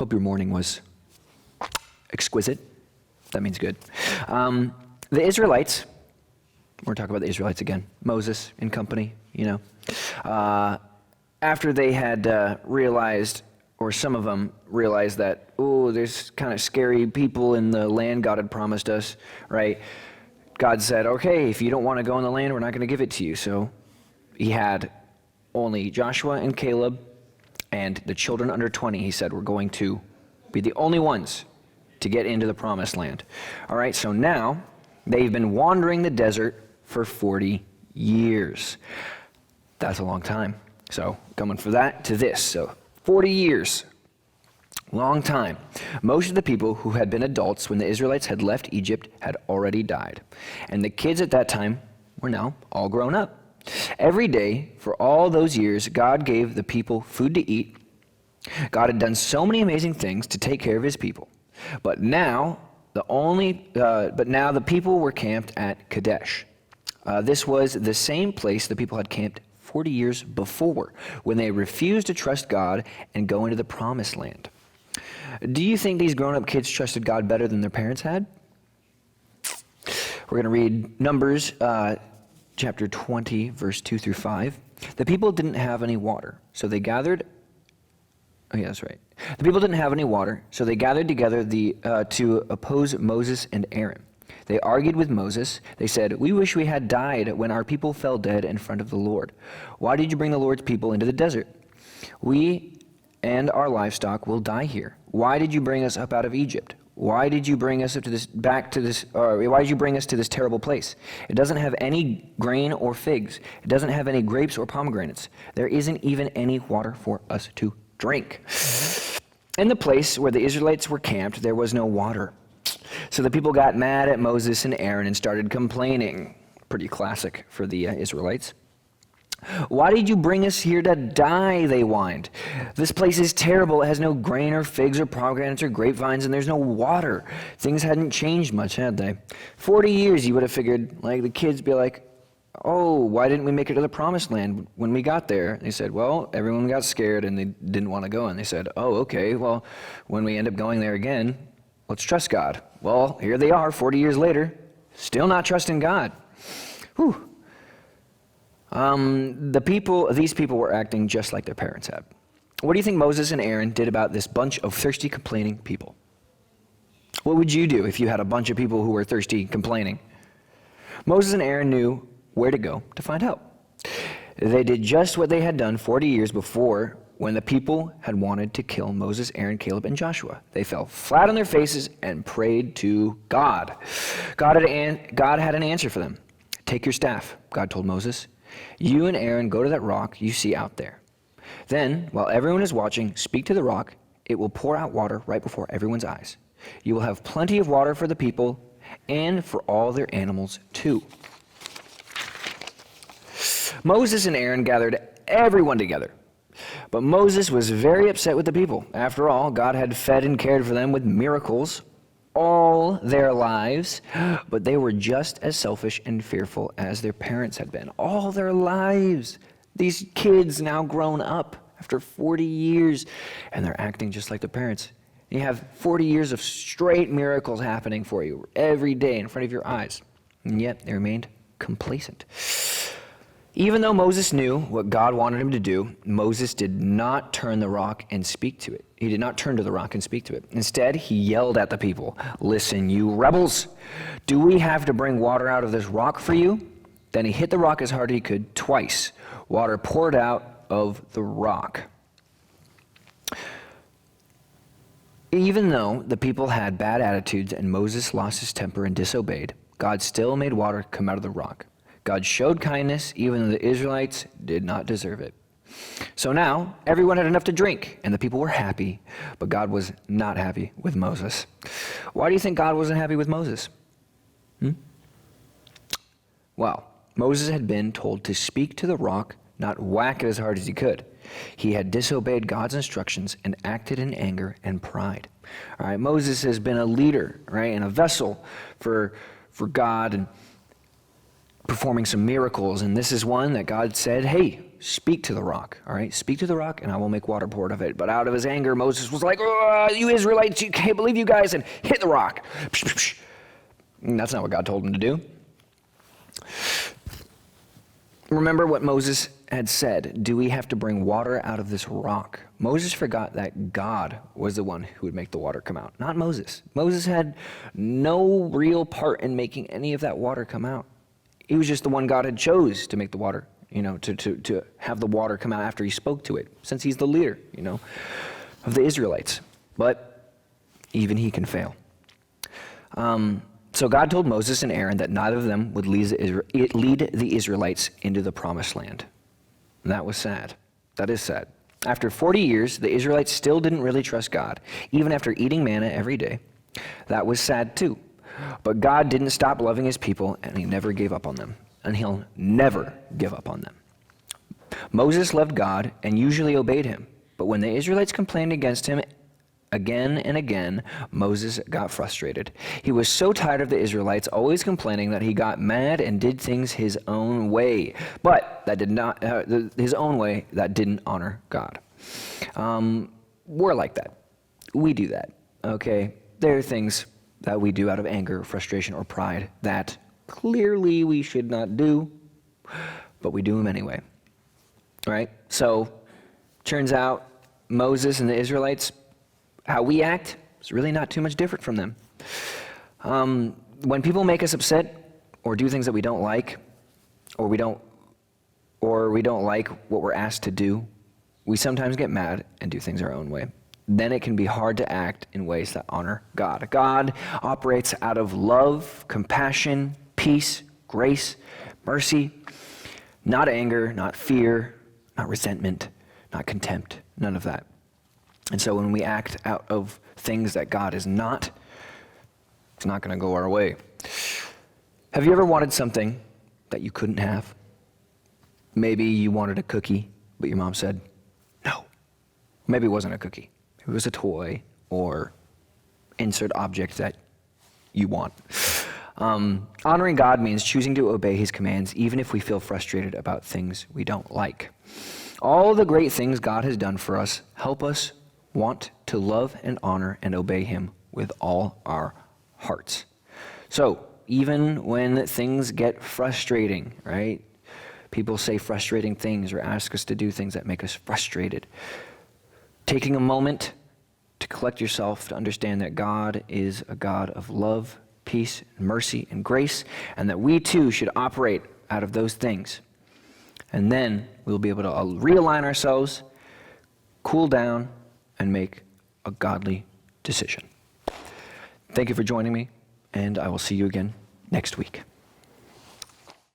Hope your morning was exquisite. That means good. The Israelites, we're talking about the Israelites again, Moses and company, after they had realized, or some of them realized that, there's kind of scary people in the land God had promised us, right? God said, okay, if you don't want to go in the land, we're not going to give it to you. So he had only Joshua and Caleb and the children under 20, he said, we're going to be the only ones to get into the promised land. All right, so now they've been wandering the desert for 40 years. That's a long time. So coming from that to this, so 40 years. Long time. Most of the people who had been adults when the Israelites had left Egypt had already died. And the kids at that time were now all grown up. Every day for all those years, God gave the people food to eat. God had done so many amazing things to take care of his people. But now the people were camped at Kadesh. This was the same place the people had camped 40 years before, when they refused to trust God and go into the promised land. Do you think these grown-up kids trusted God better than their parents had? We're going to read Numbers chapter 20, verse 2 through 5. The people didn't have any water, so they gathered... Oh, yeah, that's right. The people didn't have any water, so they gathered together to oppose Moses and Aaron. They argued with Moses. They said, "We wish we had died when our people fell dead in front of the Lord. Why did you bring the Lord's people into the desert? We and our livestock will die here. Why did you bring us up out of Egypt? Why did you bring us why did you bring us to this terrible place? It doesn't have any grain or figs. It doesn't have any grapes or pomegranates. There isn't even any water for us to drink." In the place where the Israelites were camped, there was no water. So the people got mad at Moses and Aaron and started complaining. Pretty classic for the Israelites. "Why did you bring us here to die?" they whined. "This place is terrible. It has no grain or figs or pomegranates or grapevines, and there's no water." Things hadn't changed much, had they? 40 years, you would have figured, like, the kids be like, "Oh, why didn't we make it to the promised land when we got there?" They said, "Well, everyone got scared and they didn't want to go." And they said, "Oh, okay, well, when we end up going there again, let's trust God." Well, here they are 40 years later, still not trusting God. Whew. These people were acting just like their parents had. What do you think Moses and Aaron did about this bunch of thirsty, complaining people? What would you do if you had a bunch of people who were thirsty, complaining? Moses and Aaron knew where to go to find help. They did just what they had done 40 years before, when the people had wanted to kill Moses, Aaron, Caleb, and Joshua. They fell flat on their faces and prayed to God. God had an answer for them. "Take your staff," God told Moses. "You and Aaron go to that rock you see out there. Then, while everyone is watching, speak to the rock. It will pour out water right before everyone's eyes. You will have plenty of water for the people and for all their animals too." Moses and Aaron gathered everyone together. But Moses was very upset with the people. After all, God had fed and cared for them with miracles all their lives, but they were just as selfish and fearful as their parents had been. All their lives. These kids now grown up after 40 years, and they're acting just like their parents. You have 40 years of straight miracles happening for you every day in front of your eyes, and yet they remained complacent. Even though Moses knew what God wanted him to do, Moses did not turn the rock and speak to it. He did not turn to the rock and speak to it. Instead, he yelled at the people, "Listen, you rebels! Do we have to bring water out of this rock for you?" Then he hit the rock as hard as he could, twice. Water poured out of the rock. Even though the people had bad attitudes and Moses lost his temper and disobeyed, God still made water come out of the rock. God showed kindness even though the Israelites did not deserve it. So now, everyone had enough to drink, and the people were happy, but God was not happy with Moses. Why do you think God wasn't happy with Moses? Well, Moses had been told to speak to the rock, not whack it as hard as he could. He had disobeyed God's instructions and acted in anger and pride. All right, Moses has been a leader, right, and a vessel for God and performing some miracles, and this is one that God said, "Hey, speak to the rock, all right? Speak to the rock, and I will make water pour out of it. But out of his anger, Moses was like, you Israelites, you can't believe you guys, and hit the rock. And that's not what God told him to do. Remember what Moses had said. Do we have to bring water out of this rock? Moses forgot that God was the one who would make the water come out, not Moses. Moses had no real part in making any of that water come out. He was just the one God had chose to make the water, to have the water come out after he spoke to it, since he's the leader, of the Israelites. But even he can fail. So God told Moses and Aaron that neither of them would lead the Israelites into the promised land. And that was sad. That is sad. After 40 years, the Israelites still didn't really trust God, even after eating manna every day. That was sad too. But God didn't stop loving his people, and he never gave up on them. And he'll never give up on them. Moses loved God and usually obeyed him. But when the Israelites complained against him again and again, Moses got frustrated. He was so tired of the Israelites always complaining that he got mad and did things his own way. But that did not, his own way that didn't honor God. We're like that. We do that, okay? There are things that we do out of anger, frustration, or pride that clearly we should not do, but we do them anyway, right? So, turns out Moses and the Israelites, how we act is really not too much different from them. When people make us upset or do things that we don't like, or we don't like what we're asked to do, we sometimes get mad and do things our own way. Then it can be hard to act in ways that honor God. God operates out of love, compassion, peace, grace, mercy, not anger, not fear, not resentment, not contempt, none of that. And so when we act out of things that God is not, it's not going to go our way. Have you ever wanted something that you couldn't have? Maybe you wanted a cookie, but your mom said, no. Maybe it wasn't a cookie. It was a toy or insert object that you want. Honoring God means choosing to obey his commands, even if we feel frustrated about things we don't like. All the great things God has done for us help us want to love and honor and obey him with all our hearts. So, even when things get frustrating, right? People say frustrating things or ask us to do things that make us frustrated. Taking a moment to collect yourself to understand that God is a God of love, peace, mercy, and grace, and that we too should operate out of those things. And then we'll be able to realign ourselves, cool down, and make a godly decision. Thank you for joining me, and I will see you again next week.